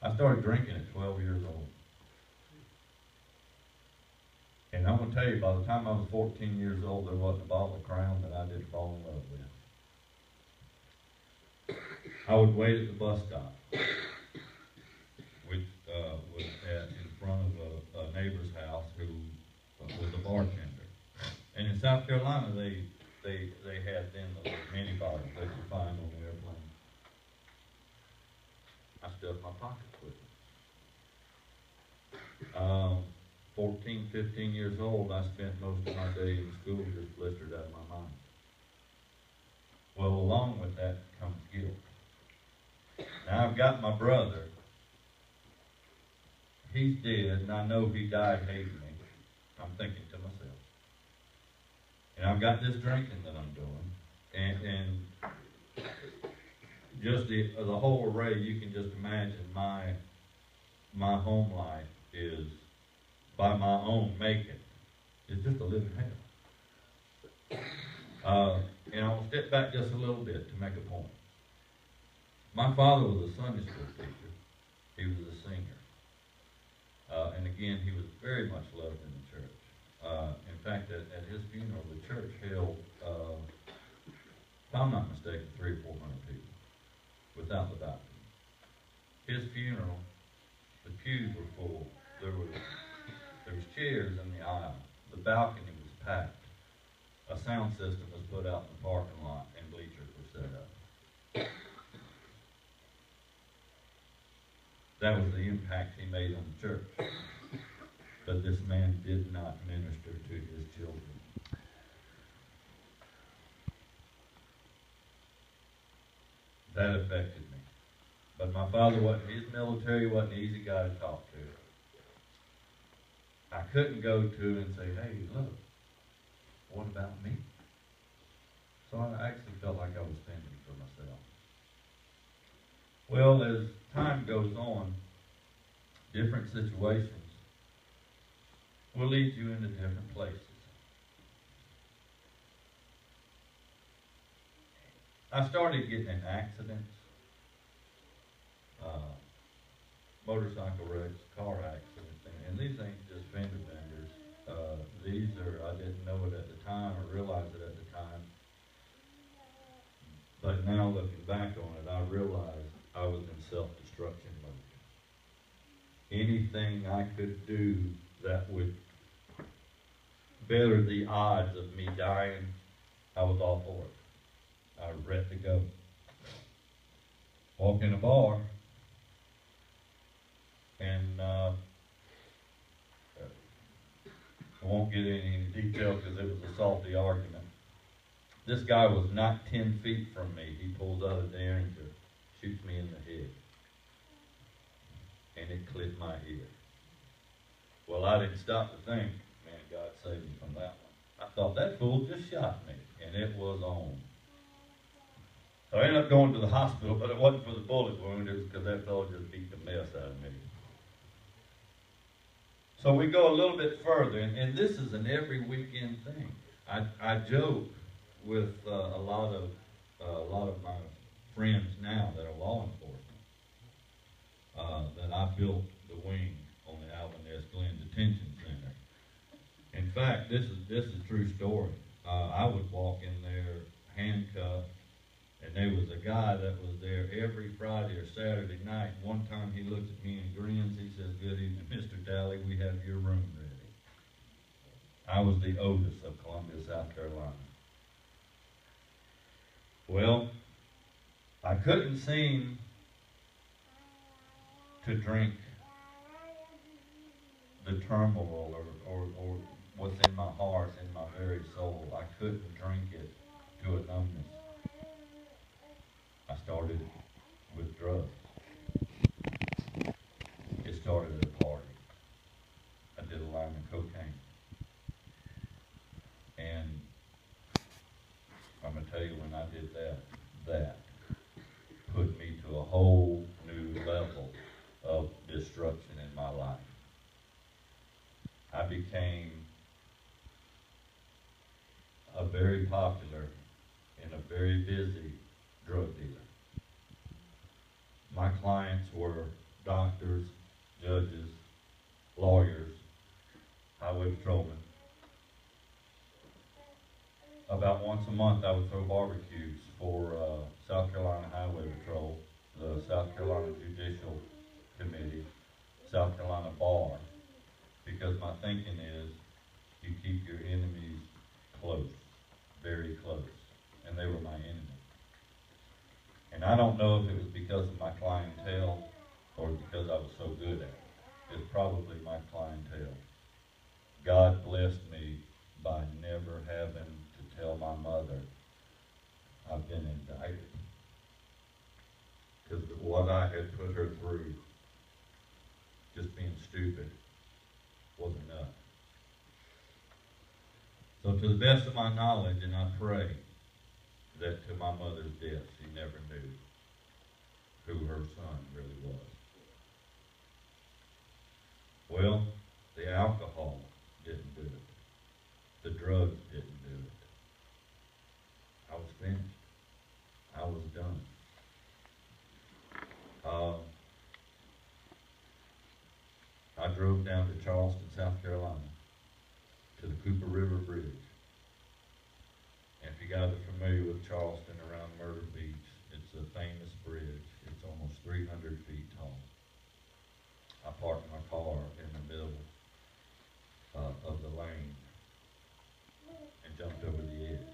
I started drinking at 12 years old. And I'm going to tell you, by the time I was 14 years old, there wasn't a bottle of Crown that I didn't fall in love with. I would wait at the bus stop, which was in front of a neighbor's house who was a bartender. And in South Carolina, they had then the little mini bottles that you find on the airplane. I stuffed my pockets with them. 14, 15 years old, I spent most of my day in school just blistered out of my mind. Well, along with that comes guilt. Now, I've got my brother. He's dead, and I know he died hating me. I'm thinking to myself. And I've got this drinking that I'm doing. And just the whole array, you can just imagine my home life is, by my own making, it's just a living hell. And I'll step back just a little bit to make a point. My father was a Sunday school teacher. He was a singer. And again, he was very much loved in the church. In fact, at his funeral, the church held, if I'm not mistaken, 300 or 400 people without the balcony. His funeral, the pews were full. There was chairs in the aisle. The balcony was packed. A sound system was put out in the parking lot, and bleachers were set up. That was the impact he made on the church. But this man did not minister to his children. That affected me. But my father his military wasn't an easy guy to talk to. I couldn't go to and say, hey, look, what about me? So I actually felt like I was fending for myself. Well, as time goes on, different situations will lead you into different places. I started getting in accidents, motorcycle wrecks, car accidents, and these ain't just fender benders. These are, I didn't know it at the time or realize it at the time. But now looking back on it, I realized I was in self-destruction mode. Anything I could do that would better the odds of me dying, I was all for it. I was ready to go. Walk in a bar, and I won't get into any detail because it was a salty argument. This guy was not 10 feet from me. He pulls out a Derringer, shoots me in the head, and it clipped my ear. Well, I didn't stop to think, man, God saved me from that one. I thought, that fool just shot me, and it was on. So I ended up going to the hospital, but it wasn't for the bullet wound. It was because that fellow just beat the mess out of me. So we go a little bit further, and this is an every weekend thing. I joke with a lot of my friends now that are law enforcement that I built the wing on the Alvin S. Glenn Detention Center. In fact, this is a true story. I would walk in there handcuffed, and there was a guy that was there every Friday or Saturday night. One time he looks at me and grins. He says, "Good evening, Mr. Talley. We have your room ready." I was the Otis of Columbia, South Carolina. Well, I couldn't seem to drink the turmoil or what's in my heart, in my very soul. I couldn't drink it to a numbness. I started with drugs. It started at a party. I did a line of cocaine. And I'm going to tell you, when I did that put me to a whole new level of destruction in my life. I became a very popular and a very busy drug dealer. My clients were doctors, judges, lawyers, highway patrolmen. About once a month I would throw barbecues for South Carolina Highway Patrol, the South Carolina Judicial Committee, South Carolina Bar, because my thinking is you keep your enemies close, very close, and they were my enemy. And I don't know if it was because of my clientele or because I was so good at it. It's probably my clientele. God blessed me by never having to tell my mother I've been indicted. Because what I had put her through, just being stupid, was enough. So to the best of my knowledge, and I pray that to my mother's death, she never knew who her son really was. Well, the alcohol didn't do it. The drugs didn't do it. I was finished. I was done. I drove down to Charleston, South Carolina, to the Cooper River Bridge. And if you guys are familiar with Charleston around Myrtle Beach, it's a famous bridge. It's almost 300 feet tall. I parked my car in the middle of the lane and jumped over the edge.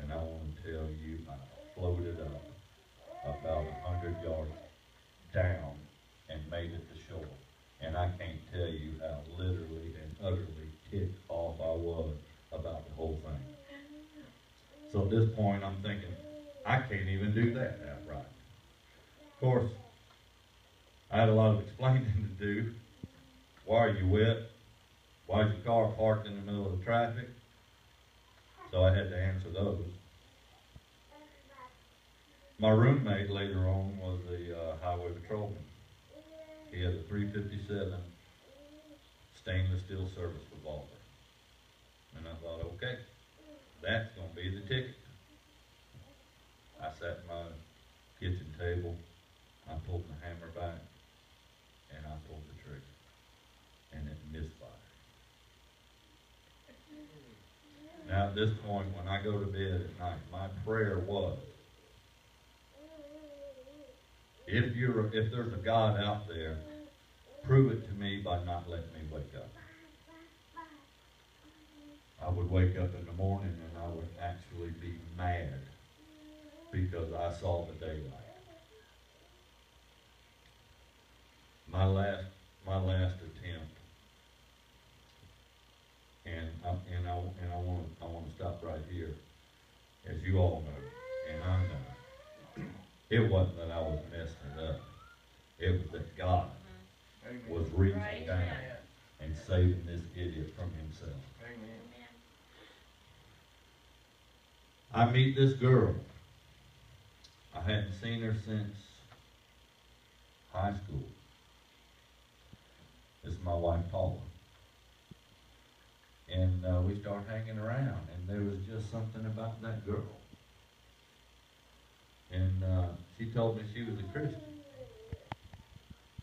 And I want to tell you, I floated up about 100 yards down and made it to shore. And I can't tell you how literally and utterly ticked off I was about the whole thing. So at this point, I'm thinking, I can't even do that outright. Of course, I had a lot of explaining to do. Why are you wet? Why is your car parked in the middle of the traffic? So I had to answer those. My roommate later on was a highway patrolman. He had a .357 stainless steel service revolver. And I thought, okay, that's going to be the ticket. I sat at my kitchen table, I pulled the hammer back, and I pulled the trigger. And it misfired. Now at this point, when I go to bed at night, my prayer was, if there's a God out there, prove it to me by not letting me wake up. I would wake up in the morning and I would actually be mad because I saw the daylight. My last attempt, and I want to stop right here, as you all know, and I know, it wasn't that I was messing it up. It was that God was reaching down and saving this idiot from himself. I meet this girl. I hadn't seen her since high school. This is my wife, Paula. And we start hanging around, and there was just something about that girl. And she told me she was a Christian.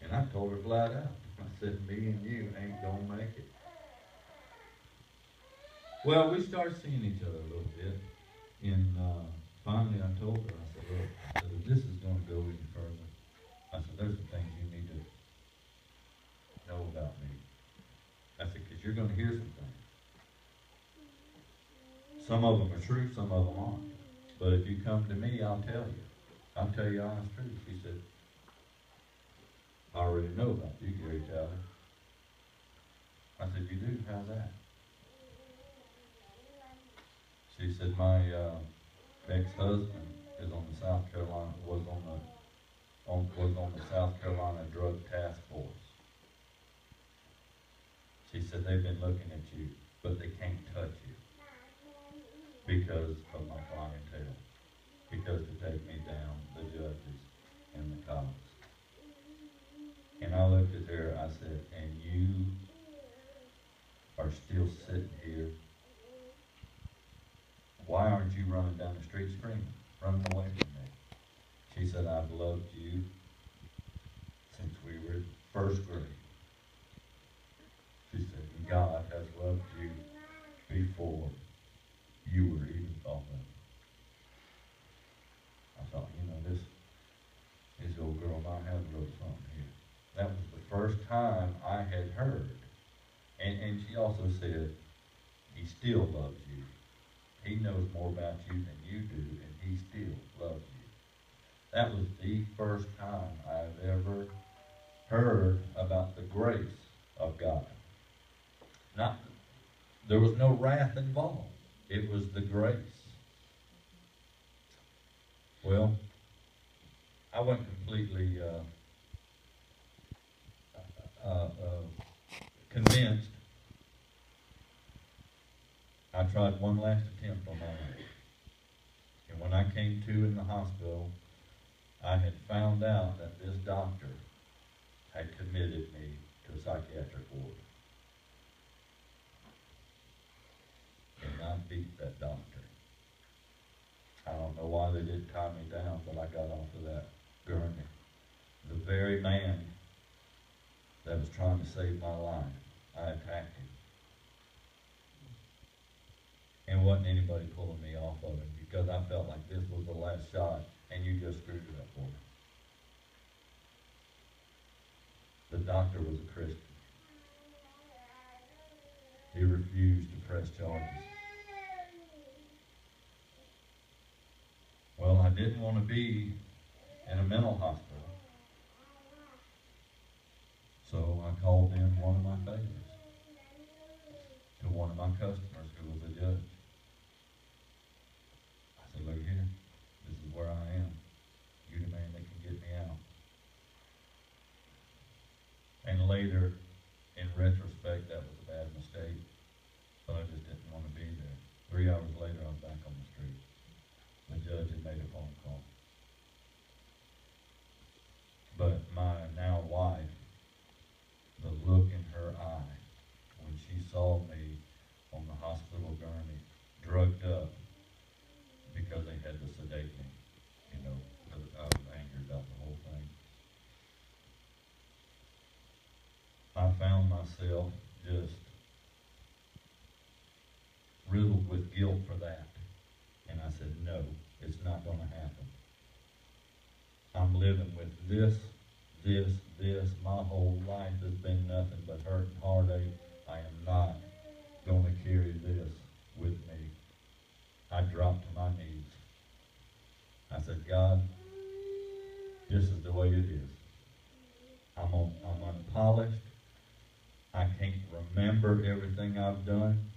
And I told her flat out. I said, me and you ain't going to make it. Well, we started seeing each other a little bit. And finally I told her, I said, look, I said, if this is going to go any further, I said, there's some things you need to know about me. I said, because you're going to hear some things. Some of them are true, some of them aren't. But if you come to me, I'll tell you. I'll tell you honest truth. She said, I already know about you, Gary Tyler. I said, you do? How's that? She said, my ex-husband is on the South Carolina, was on the South Carolina Drug Task Force. She said, they've been looking at you, but they can't touch you because of my clientele, because to take me down, the judges and the cops. And I looked at her, I said, and you are still sitting here. Why aren't you running down the street screaming, running away from me? She said, I've loved you first grade. She said, God has loved you before you were even thought of. I thought, this old girl might have a little something here. That was the first time I had heard. And she also said, he still loves you. He knows more about you than you do, and he still loves you. That was the first time I've ever heard about the grace of God. There was no wrath involved. It was the grace. Well, I wasn't completely convinced. I tried one last attempt on my life. And when I came to in the hospital, I had found out that this doctor had committed me to a psychiatric ward. And I beat that doctor. I don't know why they didn't tie me down, but I got off of that gurney. The very man that was trying to save my life, I attacked him. And wasn't anybody pulling me off of it, because I felt like this was the last shot and you just screwed it up for me. The doctor was a Christian. He refused to press charges. Well, I didn't want to be in a mental hospital. So I called in one of my favorites to one of my customers who was a judge. I said, look here, this is where I am. You the man that can get me out. And later, in retrospect, that was a bad mistake, but I just didn't want to be there. 3 hours later, I was back on the street. The judge had made a phone call. But my now wife, the look in her eye when she saw me on the hospital gurney, drugged up, because they had to sedate me, because I was angry about the whole thing. I found myself just riddled with guilt for that. And I said, no, it's not going to happen. I'm living with this. My whole life has been nothing but hurt and heartache. I am not going to carry this with me. I dropped to my knees. I said, God, this is the way it is. I'm unpolished. I can't remember everything I've done.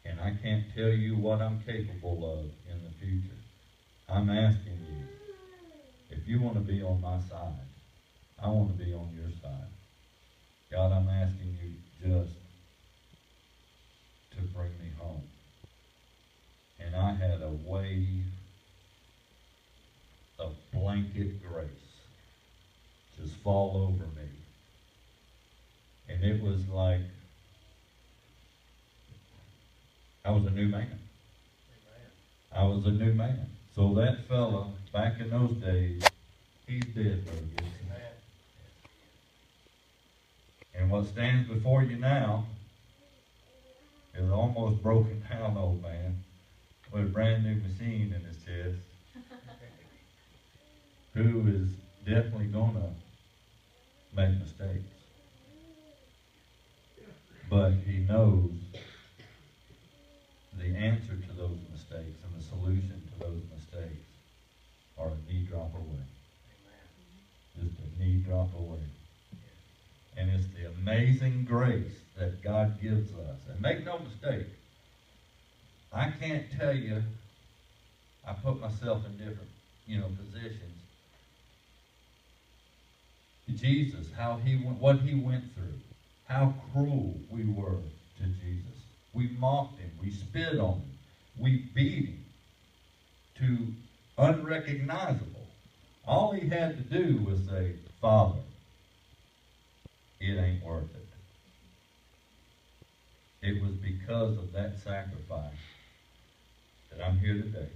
And I can't tell you what I'm capable of in the future. I'm asking you, if you want to be on my side, I want to be on your side. God, I'm asking you just to bring me home. And I had a wave of blanket grace just fall over me. And it was like I was a new man. I was a new man. So that fella, back in those days, he's dead, Brother Gibson. And what stands before you now is an almost broken down old man with a brand new machine in his chest, who is definitely going to make mistakes. But he knows the answer to those mistakes and the solution to those mistakes are a knee drop away. Just a knee drop away. And it's the amazing grace that God gives us. And make no mistake, I can't tell you, I put myself in different, positions. Jesus, what he went through, how cruel we were to Jesus. We mocked him, we spit on him, we beat him to unrecognizable. All he had to do was say, Father, it ain't worth it. It was because of that sacrifice that I'm here today.